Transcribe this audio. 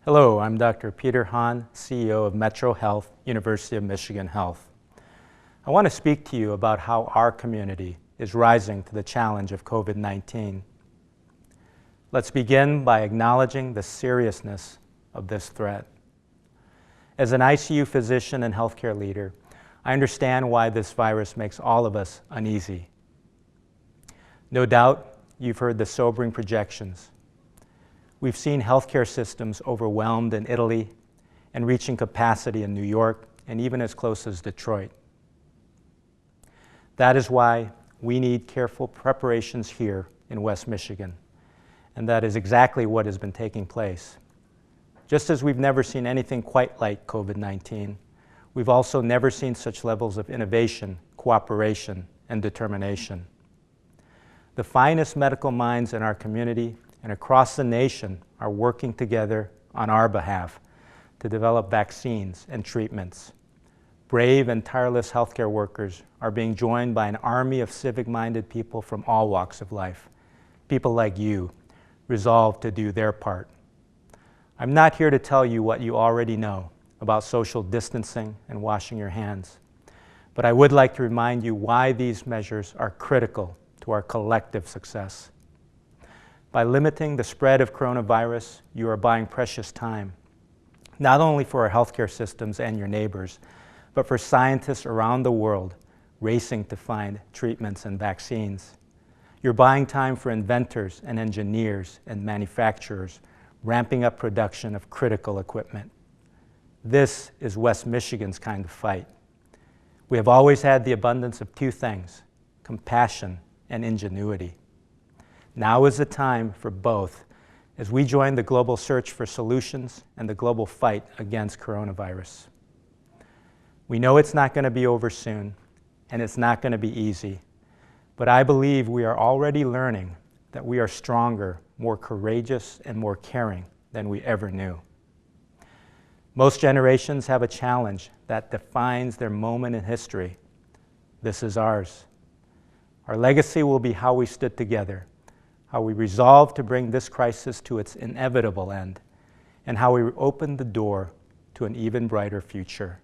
Hello, I'm Dr. Peter Hahn, CEO of Metro Health, University of Michigan Health. I want to speak to you about how our community is rising to the challenge of COVID-19. Let's begin by acknowledging the seriousness of this threat. As an ICU physician and healthcare leader, I understand why this virus makes all of us uneasy. No doubt, you've heard the sobering projections. We've seen healthcare systems overwhelmed in Italy and reaching capacity in New York and even as close as Detroit. That is why we need careful preparations here in West Michigan, and that is exactly what has been taking place. Just as we've never seen anything quite like COVID-19, we've also never seen such levels of innovation, cooperation, and determination. The finest medical minds in our community and across the nation are working together on our behalf to develop vaccines and treatments. Brave and tireless healthcare workers are being joined by an army of civic-minded people from all walks of life, people like you, resolved to do their part. I'm not here to tell you what you already know about social distancing and washing your hands, but I would like to remind you why these measures are critical to our collective success. By limiting the spread of coronavirus, you are buying precious time, not only for our healthcare systems and your neighbors, but for scientists around the world racing to find treatments and vaccines. You're buying time for inventors and engineers and manufacturers ramping up production of critical equipment. This is West Michigan's kind of fight. We have always had the abundance of two things: compassion and ingenuity. Now is the time for both as we join the global search for solutions and the global fight against coronavirus. We know it's not going to be over soon, and it's not going to be easy, but I believe we are already learning that we are stronger, more courageous, and more caring than we ever knew. Most generations have a challenge that defines their moment in history. This is ours. Our legacy will be how we stood together, how we resolved to bring this crisis to its inevitable end, and how we opened the door to an even brighter future.